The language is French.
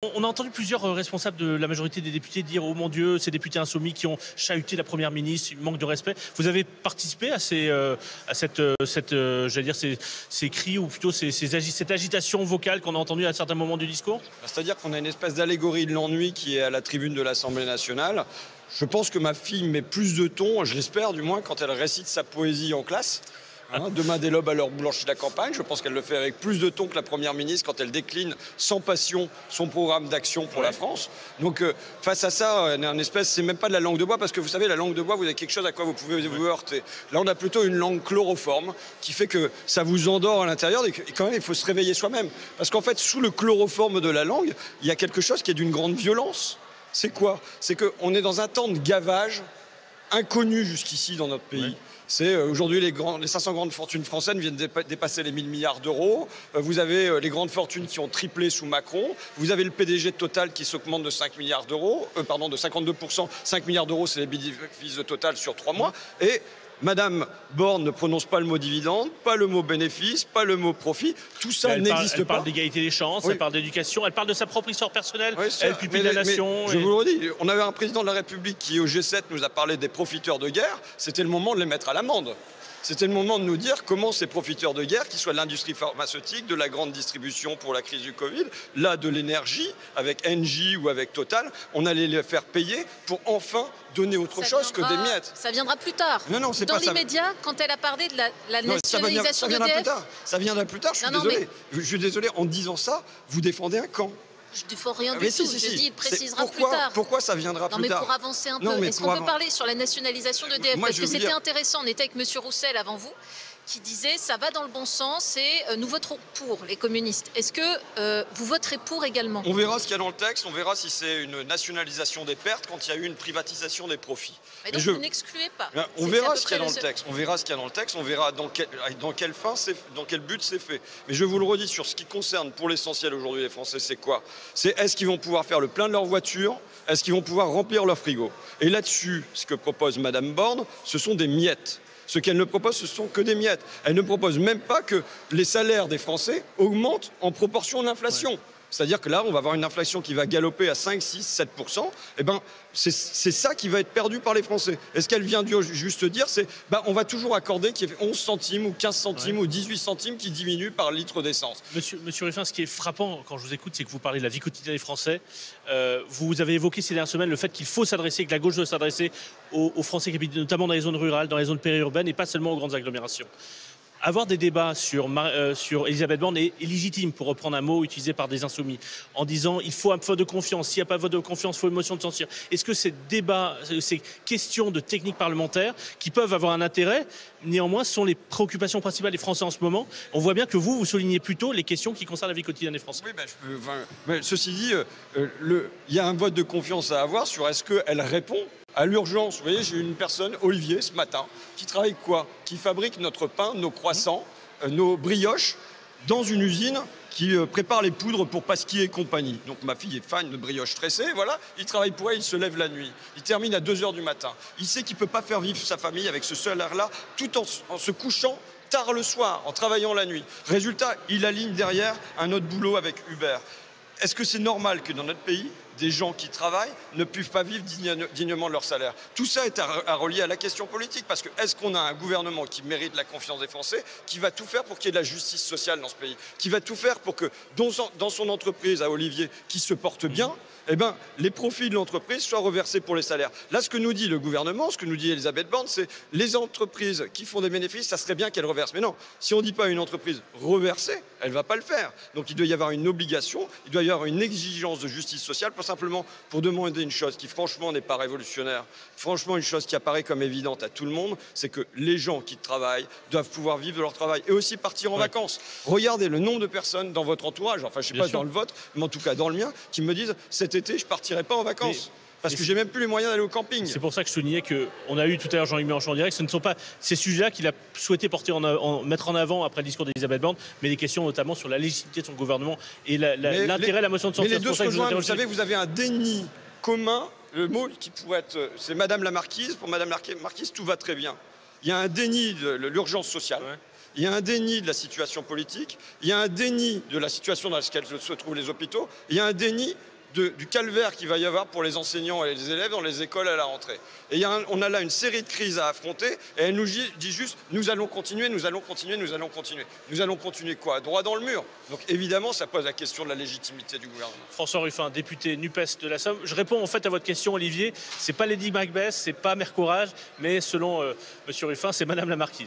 On a entendu plusieurs responsables de la majorité des députés dire « Oh mon Dieu, ces députés insoumis qui ont chahuté la première ministre, il manque de respect ». Vous avez participé à j'allais dire ces cris ou plutôt cette agitation vocale qu'on a entendue à certains moments du discours? C'est-à-dire qu'on a une espèce d'allégorie de l'ennui qui est à la tribune de l'Assemblée nationale. Je pense que ma fille met plus de ton, je l'espère du moins, quand elle récite sa poésie en classe. Demain des lobes à l'heure blanche de la campagne. Je pense qu'elle le fait avec plus de ton que la Première ministre quand elle décline sans passion son programme d'action pour la France. Donc face à ça, c'est même pas de la langue de bois, parce que vous savez, la langue de bois, vous avez quelque chose à quoi vous pouvez vous heurter. Là, on a plutôt une langue chloroforme qui fait que ça vous endort à l'intérieur, et quand même, il faut se réveiller soi-même. Parce qu'en fait, sous le chloroforme de la langue, il y a quelque chose qui est d'une grande violence. C'est quoi? C'est qu'on est dans un temps de gavage inconnu jusqu'ici dans notre pays. C'est aujourd'hui les 500 grandes fortunes françaises viennent dépasser les 1000 milliards d'euros. Vous avez les grandes fortunes qui ont triplé sous Macron. Vous avez le PDG de Total qui s'augmente de 5 milliards d'euros, de 52%. 5 milliards d'euros, c'est les bénéfices de Total sur 3 mois. Et Madame Borne ne prononce pas le mot dividende, pas le mot bénéfice, pas le mot profit. Tout ça n'existe pas. Elle parle d'égalité des chances, elle parle d'éducation, elle parle de sa propre histoire personnelle, elle pupille la nation. Je vous le redis, on avait un président de la République qui, au G7, nous a parlé des profiteurs de guerre. C'était le moment de les mettre à l'amende. C'était le moment de nous dire comment ces profiteurs de guerre, qu'ils soient de l'industrie pharmaceutique, de la grande distribution pour la crise du Covid, là de l'énergie, avec Engie ou avec Total, on allait les faire payer pour enfin donner autre chose que des miettes. Ça viendra plus tard. Non, c'est dans pas ça. Dans l'immédiat, quand elle a parlé de la nationalisation d'EDF. Ça viendra plus tard, je suis désolé. Je suis désolé, en disant ça, vous défendez un camp. Je ne défends rien du tout, je dis il précisera plus tard. Pourquoi ça viendra plus tard? Pour avancer un peu, est-ce qu'on peut parler sur la nationalisation d'EDF? Parce que c'était intéressant, on était avec M. Roussel avant vous, qui disait ça va dans le bon sens et nous voterons pour, les communistes. Est-ce que vous voterez pour également? On verra ce qu'il y a dans le texte, on verra si c'est une nationalisation des pertes quand il y a eu une privatisation des profits. Et donc vous n'excluez pas? On verra ce qu'il y a dans le texte, on verra ce qu'il y a dans le texte, on verra dans quel but c'est fait. Mais je vous le redis, sur ce qui concerne pour l'essentiel aujourd'hui les Français, c'est quoi? C'est est-ce qu'ils vont pouvoir faire le plein de leur voiture? Est-ce qu'ils vont pouvoir remplir leur frigo? Et là-dessus, ce que propose Madame Borne, ce sont des miettes. Ce qu'elle ne propose, ce sont que des miettes. Elle ne propose même pas que les salaires des Français augmentent en proportion de l'inflation. C'est-à-dire que là, on va avoir une inflation qui va galoper à 5, 6, 7%. Eh ben, c'est ça qui va être perdu par les Français. Et ce qu'elle vient juste dire, c'est on va toujours accorder qu'il y ait 11 centimes ou 15 centimes ou 18 centimes qui diminuent par litre d'essence. Monsieur Ruffin, ce qui est frappant quand je vous écoute, c'est que vous parlez de la vie quotidienne des Français. Vous avez évoqué ces dernières semaines le fait qu'il faut s'adresser, que la gauche doit s'adresser aux Français qui habitent notamment dans les zones rurales, dans les zones périurbaines et pas seulement aux grandes agglomérations. Avoir des débats sur Elisabeth Borne est légitime, pour reprendre un mot utilisé par des insoumis, en disant il faut un vote de confiance. S'il n'y a pas de vote de confiance, il faut une motion de censure. Est-ce que ces débats, ces questions de technique parlementaire, qui peuvent avoir un intérêt, néanmoins, sont les préoccupations principales des Français en ce moment? On voit bien que vous soulignez plutôt les questions qui concernent la vie quotidienne des Français. Oui, mais ceci dit, il y a un vote de confiance à avoir sur est-ce qu'elle répond à l'urgence. Vous voyez, j'ai une personne, Olivier, ce matin, qui travaille quoi? Qui fabrique notre pain, nos croissants, nos brioches, dans une usine qui prépare les poudres pour Pasquier et compagnie. Donc ma fille est fan de brioches tressées, voilà. Il travaille pour elle, il se lève la nuit. Il termine à 2 h du matin. Il sait qu'il ne peut pas faire vivre sa famille avec ce salaire-là, tout en se couchant tard le soir, en travaillant la nuit. Résultat, il aligne derrière un autre boulot avec Uber. Est-ce que c'est normal que dans notre pays, des gens qui travaillent ne puissent pas vivre dignement de leur salaire? Tout ça est à relier à la question politique, parce que est-ce qu'on a un gouvernement qui mérite la confiance des Français, qui va tout faire pour qu'il y ait de la justice sociale dans ce pays, qui va tout faire pour que dans son entreprise à Olivier, qui se porte bien, les profits de l'entreprise soient reversés pour les salaires. Là, ce que nous dit le gouvernement, ce que nous dit Elisabeth Borne, c'est les entreprises qui font des bénéfices, ça serait bien qu'elles reversent. Mais non, si on ne dit pas à une entreprise reverser, elle ne va pas le faire. Donc il doit y avoir une obligation, il doit y avoir une exigence de justice sociale, pas simplement pour demander une chose qui franchement n'est pas révolutionnaire, franchement une chose qui apparaît comme évidente à tout le monde, c'est que les gens qui travaillent doivent pouvoir vivre de leur travail et aussi partir en vacances. Regardez le nombre de personnes dans votre entourage, enfin je ne sais pas dans le vôtre, mais en tout cas dans le mien, qui me disent cet été je ne partirai pas en vacances. Parce que j'ai même plus les moyens d'aller au camping. C'est pour ça que je soulignais qu'on a eu tout à l'heure Jean-Luc Mélenchon en direct. Ce ne sont pas ces sujets-là qu'il a souhaité mettre en avant après le discours d'Elisabeth Borne, mais des questions notamment sur la légitimité de son gouvernement et l'intérêt de la motion de censure. Mais les deux se rejoignent, vous savez, vous avez un déni commun. Le mot qui pourrait être, c'est Madame la Marquise. Pour Madame la Marquise, tout va très bien. Il y a un déni de l'urgence sociale. il y a un déni de la situation politique, il y a un déni de la situation dans laquelle se trouvent les hôpitaux, il y a un déni du calvaire qu'il va y avoir pour les enseignants et les élèves dans les écoles à la rentrée. Et on a là une série de crises à affronter et elle nous dit juste nous allons continuer, nous allons continuer, nous allons continuer. Nous allons continuer quoi? Droit dans le mur. Donc évidemment, ça pose la question de la légitimité du gouvernement. François Ruffin, député NUPES de la Somme. Je réponds en fait à votre question, Olivier. C'est pas Lady Macbeth, c'est pas Mère Courage, mais selon Monsieur Ruffin, c'est Madame la Marquise.